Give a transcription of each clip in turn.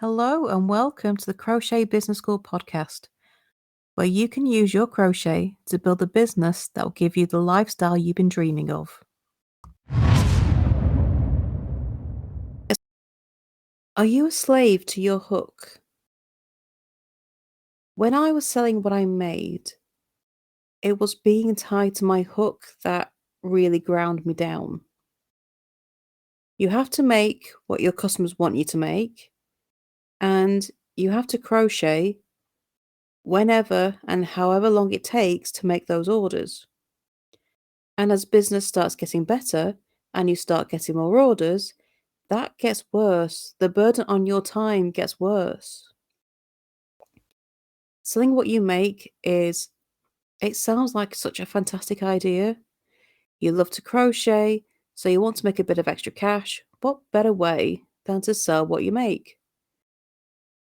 Hello and welcome to the Crochet Business School podcast, where you can use your crochet to build a business that will give you the lifestyle you've been dreaming of. Are you a slave to your hook? When I was selling what I made, it was being tied to my hook that really ground me down. You have to make what your customers want you to make, and you have to crochet whenever and however long it takes to make those orders. And as business starts getting better and you start getting more orders, that gets worse. The burden on your time gets worse. Selling what you make it sounds like such a fantastic idea. You love to crochet, so you want to make a bit of extra cash. What better way than to sell what you make?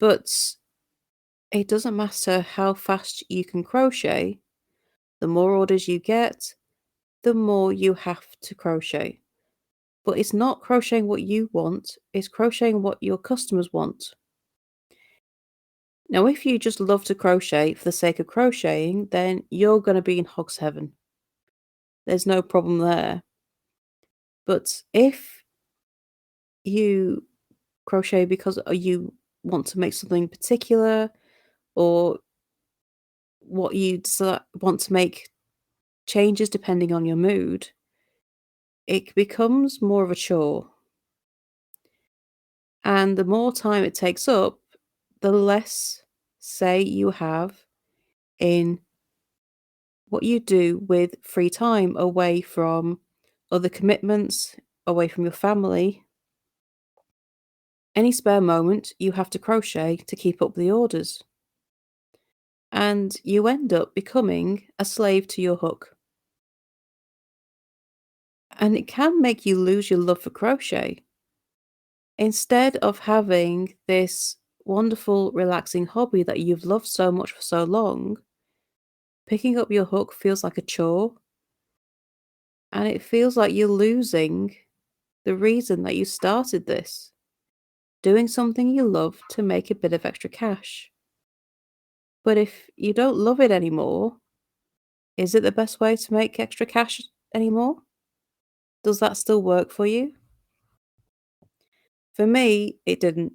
But it doesn't matter how fast you can crochet, the more orders you get, the more you have to crochet. But it's not crocheting what you want, it's crocheting what your customers want. Now, if you just love to crochet for the sake of crocheting, then you're going to be in hog's heaven. There's no problem there. But if you crochet because you want to make something particular, or what want to make changes depending on your mood, it becomes more of a chore. And the more time it takes up, the less say you have in what you do with free time away from other commitments, away from your family. Any spare moment, you have to crochet to keep up with the orders. And you end up becoming a slave to your hook. And it can make you lose your love for crochet. Instead of having this wonderful, relaxing hobby that you've loved so much for so long, picking up your hook feels like a chore, and it feels like you're losing the reason that you started this, doing something you love to make a bit of extra cash. But if you don't love it anymore, is it the best way to make extra cash anymore? Does that still work for you? For me, it didn't.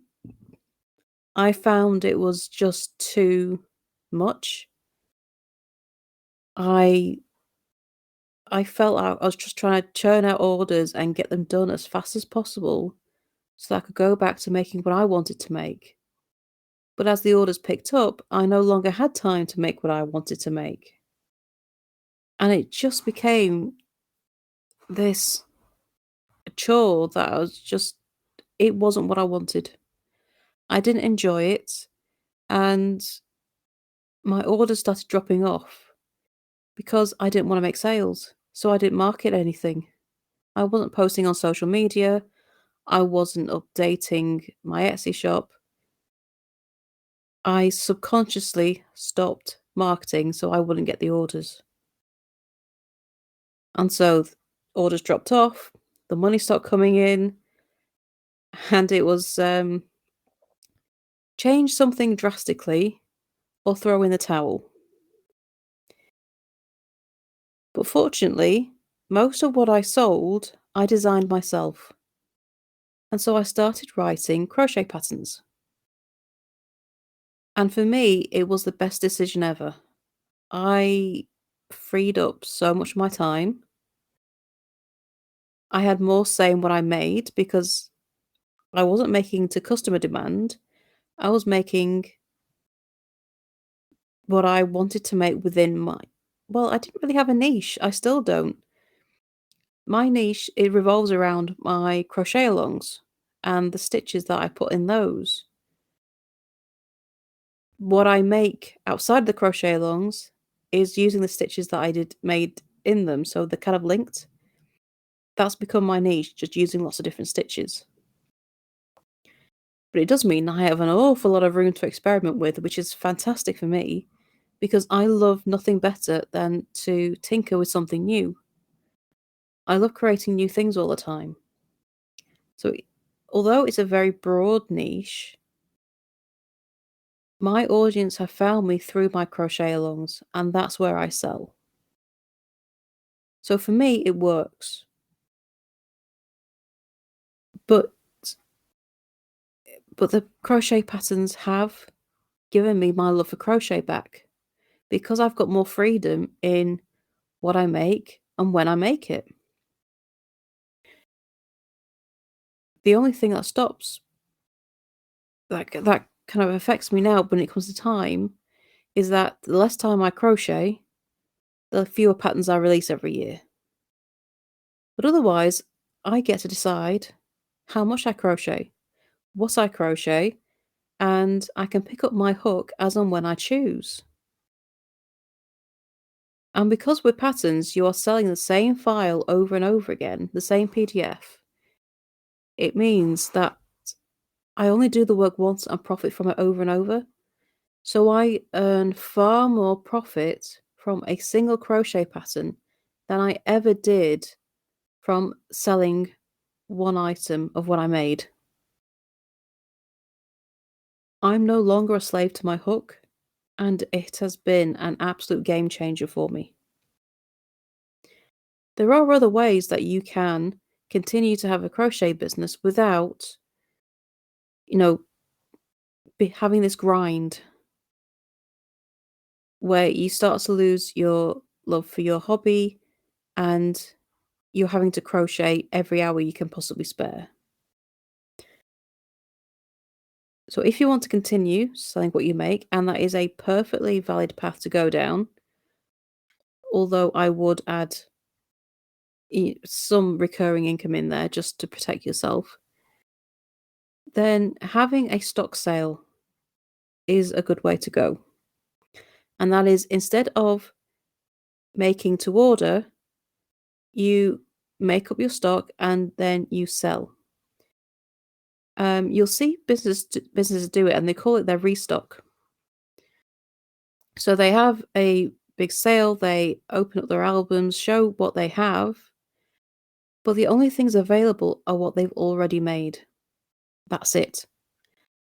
I found it was just too much. I I felt I was just trying to churn out orders and get them done as fast as possible so that I could go back to making what I wanted to make. But as the orders picked up, I no longer had time to make what I wanted to make. And it just became this chore that it wasn't what I wanted. I didn't enjoy it, and my orders started dropping off because I didn't want to make sales. So I didn't market anything. I wasn't posting on social media. I wasn't updating my Etsy shop. I subconsciously stopped marketing so I wouldn't get the orders. And so orders dropped off, the money stopped coming in, and it was change something drastically or throw in the towel. But fortunately, most of what I sold, I designed myself. And so I started writing crochet patterns. And for me, it was the best decision ever. I freed up so much of my time. I had more say in what I made because I wasn't making to customer demand. I was making what I wanted to make within I didn't really have a niche. I still don't. My niche, it revolves around my crochet alongs and the stitches that I put in those. What I make outside the crochet alongs is using the stitches that made in them, so they're kind of linked. That's become my niche, just using lots of different stitches. But it does mean I have an awful lot of room to experiment with, which is fantastic for me, because I love nothing better than to tinker with something new. I love creating new things all the time. So although it's a very broad niche, My audience have found me through my crochet alongs, and that's where I sell. So for me, it works. But the crochet patterns have given me my love for crochet back because I've got more freedom in what I make and when I make it. The only thing that stops that kind of affects me now when it comes to time is that the less time I crochet, the fewer patterns I release every year. But otherwise, I get to decide how much I crochet, what I crochet, and I can pick up my hook as and when I choose. And because with patterns, you are selling the same file over and over again, the same PDF, it means that I only do the work once and profit from it over and over. So I earn far more profit from a single crochet pattern than I ever did from selling one item of what I made. I'm no longer a slave to my hook, and it has been an absolute game changer for me. There are other ways that you can continue to have a crochet business without, you know, having this grind where you start to lose your love for your hobby and you're having to crochet every hour you can possibly spare. So if you want to continue selling what you make, and that is a perfectly valid path to go down, although I would add some recurring income in there just to protect yourself, then having a stock sale is a good way to go. And that is instead of making to order, you make up your stock and then you sell. You'll see businesses do it, and they call it their restock. So they have a big sale, they open up their albums, show what they have, but the only things available are what they've already made. That's it.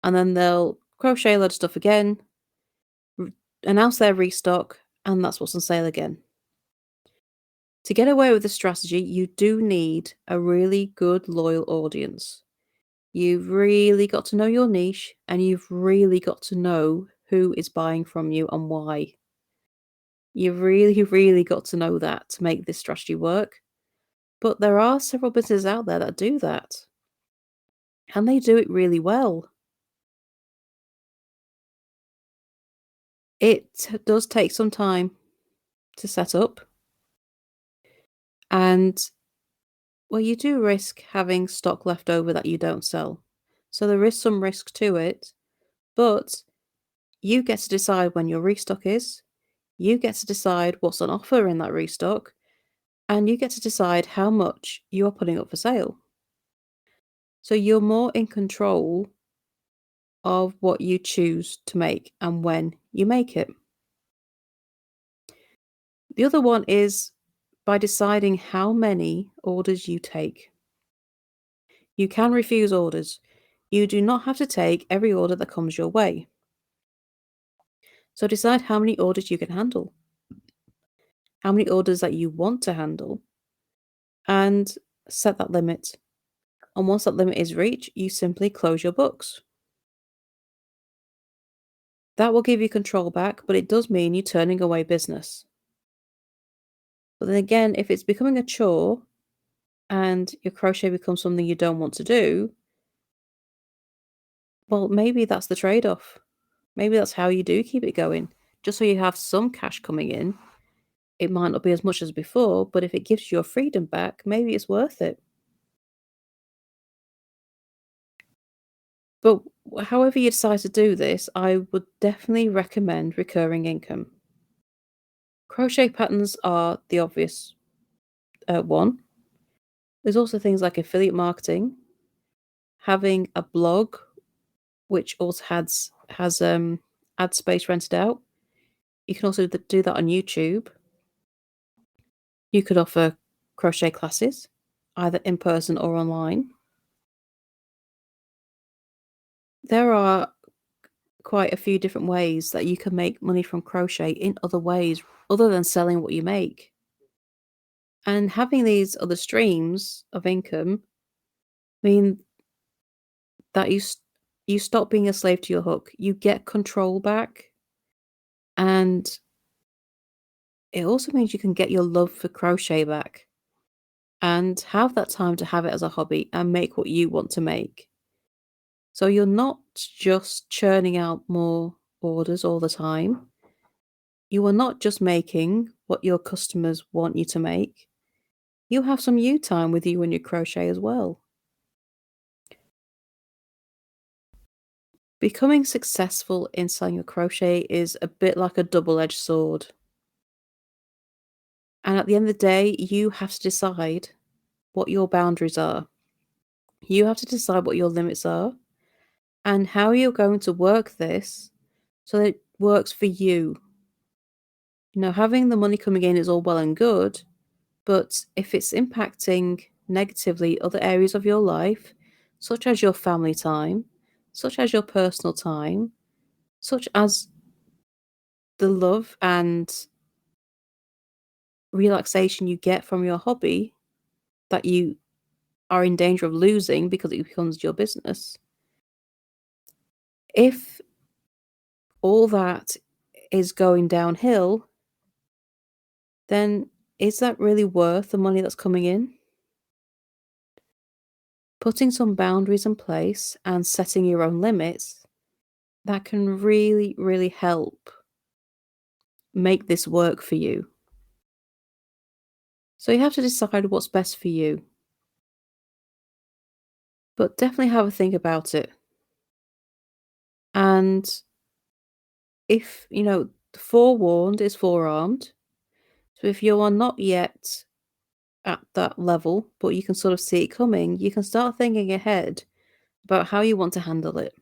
And then they'll crochet a load of stuff again, announce their restock, and that's what's on sale again. To get away with this strategy, you do need a really good, loyal audience. You've really got to know your niche, and you've really got to know who is buying from you and why. You've really, really got to know that to make this strategy work. But there are several businesses out there that do that, and they do it really well. It does take some time to set up, and well, you do risk having stock left over that you don't sell. So there is some risk to it, but you get to decide when your restock is, you get to decide what's on offer in that restock, and you get to decide how much you are putting up for sale. So you're more in control of what you choose to make and when you make it. The other one is by deciding how many orders you take. You can refuse orders. You do not have to take every order that comes your way. So decide how many orders you can handle, how many orders that you want to handle, and set that limit. And once that limit is reached, you simply close your books. That will give you control back, but it does mean you're turning away business. But then again, if it's becoming a chore and your crochet becomes something you don't want to do, well, maybe that's the trade off. Maybe that's how you do keep it going. Just so you have some cash coming in. It might not be as much as before, but if it gives you your freedom back, maybe it's worth it. But however you decide to do this, I would definitely recommend recurring income. Crochet patterns are the obvious one. There's also things like affiliate marketing, having a blog, which also has ad space rented out. You can also do that on YouTube. You could offer crochet classes, either in person or online. There are quite a few different ways that you can make money from crochet in other ways other than selling what you make. And having these other streams of income mean that you stop being a slave to your hook. You get control back, and it also means you can get your love for crochet back and have that time to have it as a hobby and make what you want to make. So you're not just churning out more orders all the time. You are not just making what your customers want you to make. You have some you time with you and your crochet as well. Becoming successful in selling your crochet is a bit like a double-edged sword. And at the end of the day, you have to decide what your boundaries are. You have to decide what your limits are and how you're going to work this so that it works for you. Having the money coming in is all well and good, but if it's impacting negatively other areas of your life, such as your family time, such as your personal time, such as the love and relaxation you get from your hobby that you are in danger of losing because it becomes your business. If all that is going downhill, then is that really worth the money that's coming in? Putting some boundaries in place and setting your own limits, that can really, really help make this work for you. So you have to decide what's best for you. But definitely have a think about it. And if, forewarned is forearmed. So if you are not yet at that level, but you can sort of see it coming, you can start thinking ahead about how you want to handle it.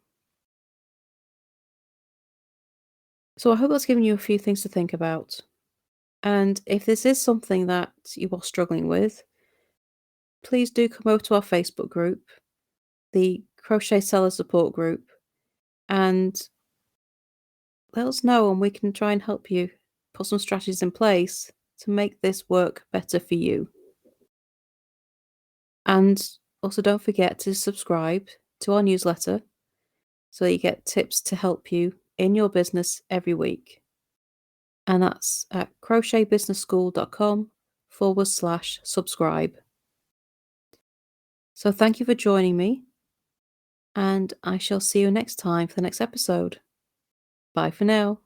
So I hope that's given you a few things to think about. And if this is something that you are struggling with, please do come over to our Facebook group, the Crochet Seller Support Group, and let us know, and we can try and help you put some strategies in place to make this work better for you. And also don't forget to subscribe to our newsletter so that you get tips to help you in your business every week. And that's at crochetbusinessschool.com/subscribe. So thank you for joining me, and I shall see you next time for the next episode. Bye for now.